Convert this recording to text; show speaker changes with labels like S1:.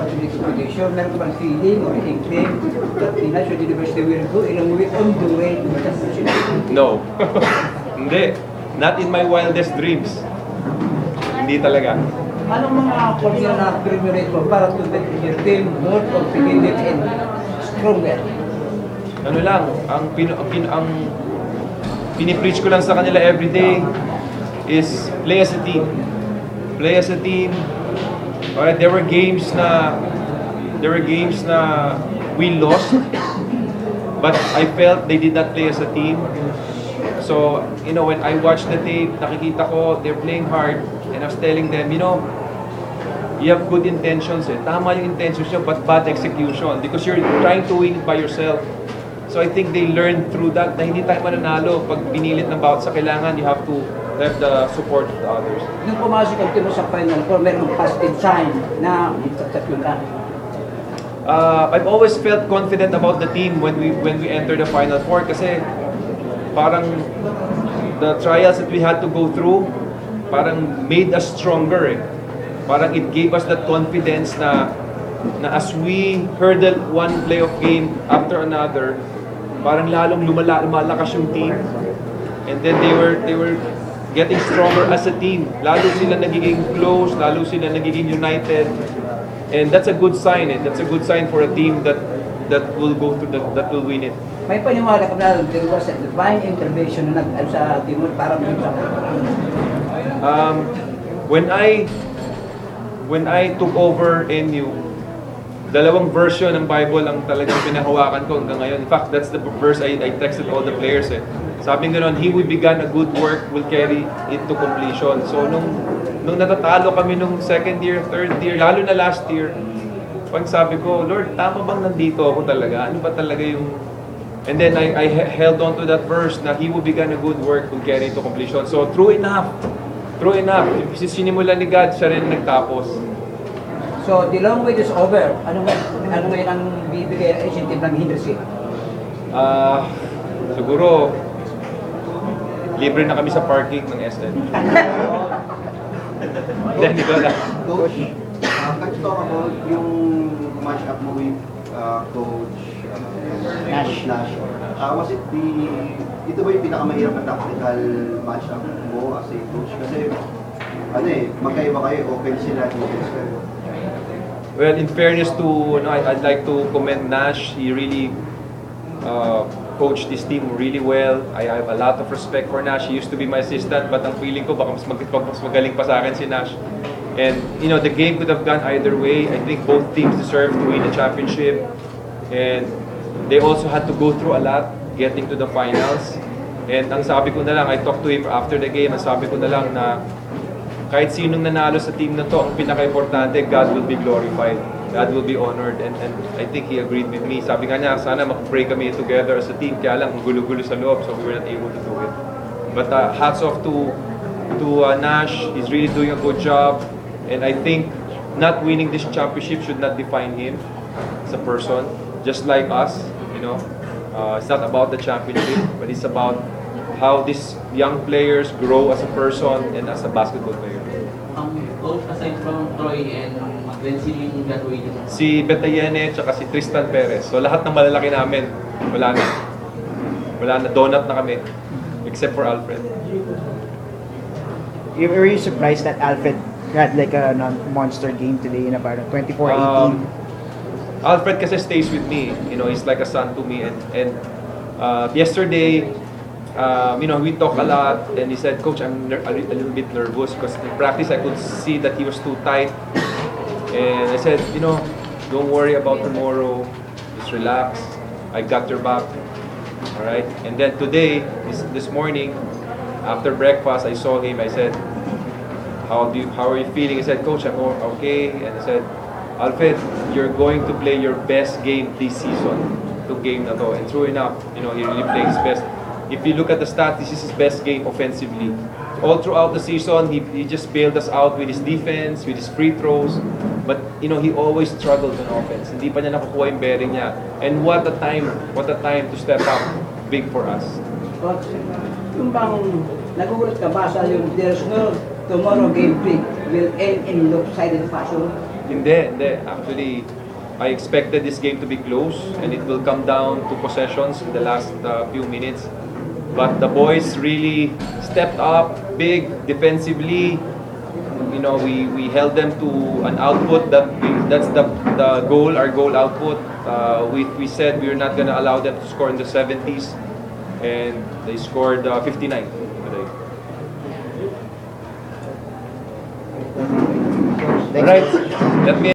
S1: extraordinary competition, meron ka bang feeling or inkling that the National University will go in a way on the way to the championship?
S2: No. Hindi. Not in my wildest dreams. Hindi talaga.
S1: Anong mga kanya na premierate mo para to make your team more competitive and stronger?
S2: Ano lang, ang pinipreach ko lang sa kanila everyday is play as a team. Play as a team. Alright, there were games na we lost, but I felt they did not play as a team. So, you know, when I watched the tape, nakikita ko they're playing hard, and I was telling them, you know, you have good intentions. Tama yung intentions nyo, but bad execution because you're trying to win it by yourself. So I think they learned through that na hindi tayo mananalo pag pinilit ng bawat sa kailangan. You have to have the support of the others.
S1: Nung pumasok ang team mo sa Final Four, meron positive sign na magtatapyo ka.
S2: I've always felt confident about the team when we entered the Final Four kasi parang the trials that we had to go through parang made us stronger. Parang it gave us that confidence na as we hurdle one playoff game after another, parang lalong lumalakas yung team. And then they were getting stronger as a team. Lalo sila nagiging close, lalo sila nagiging united. And that's a good sign. That's a good sign for a team that will go through that will win it.
S1: May paniwala ka na there was a divine intervention na sa team mo para mo sa
S2: when I took over NU, dalawang version ng Bible ang talagang pinahawakan ko hanggang ngayon. In fact, that's the verse I texted all the players. Sabi nga nun, he who began a good work will carry it to completion. So nung natatalo kami nung second year, third year, lalo na last year, pag sabi ko, Lord, tama bang nandito ako talaga? Ano ba talaga yung... And then I held on to that verse na he who began a good work will carry it to completion. So true enough. Sinimulan ni God, siya rin nagtapos.
S1: So, the long wait is over. Ano ngayon ang bibigay incentive ng Hindersi?
S2: Siguro, libre na kami sa parking ng SM. Hindi ko na.
S3: Coach, can you talk about yung match-up mo with Coach Nash? Was it ito ba yung pinakamahirap na tactical match-up mo as a coach? Kasi, magkaiba kayo, offense sila, defense kayo.
S2: Well, in fairness to, I'd like to commend Nash. He really coached this team really well. I have a lot of respect for Nash. He used to be my assistant, but ang feeling ko baka mas magaling pa sa akin si Nash. And you know, the game could have gone either way. I think both teams deserve to win the championship, and they also had to go through a lot getting to the finals. And ang sabi ko na lang, I talked to him after the game. Ang sabi ko na lang na kahit sinong nanalo sa team na to, ang pinaka-importante, God will be glorified. God will be honored. And I think he agreed with me. Sabi nga niya, sana mag-pray kami together as a team. Kaya lang, ang gulo-gulo sa loob, so we were not able to do it. But hats off to Nash. He's really doing a good job. And I think not winning this championship should not define him as a person. Just like us, you know. It's not about the championship, but it's about how these young players grow as a person and as a basketball player.
S4: Coach, aside from Troy and then sino yung gagawin nyo?
S2: Si Betayene at si Tristan Perez. So lahat ng malalaki namin, wala na, donut na kami. Except for Alfred.
S5: Were you surprised that Alfred had like a monster game today na parang 24-18?
S2: Alfred kasi stays with me. You know, he's like a son to me. And yesterday, you know, we talked a lot, and he said, Coach, I'm a little bit nervous because in practice I could see that he was too tight. And I said, you know, don't worry about tomorrow. Just relax. I got your back. All right. And then today, this morning, after breakfast, I saw him. I said, how are you feeling? He said, Coach, I'm okay. And I said, Alfred, you're going to play your best game this season. To game na to. And true enough, you know, he really played his best. If you look at the stats, this is his best game offensively. All throughout the season, he just bailed us out with his defense, with his free throws. But, you know, he always struggled on offense. Hindi pa niya nakukuha yung bearing niya. And what a time to step up big for us.
S1: Coach, yung bang nagugulat ka ba sa yung there's no tomorrow game 3 will end in lopsided fashion?
S2: Hindi. Actually, I expected this game to be close and it will come down to possessions in the last few minutes. But the boys really stepped up big defensively. You know, we held them to an output that's the goal, our goal output. We said we were not going to allow them to score in the 70s, and they scored 59 today.
S5: Thanks.
S2: All right, let me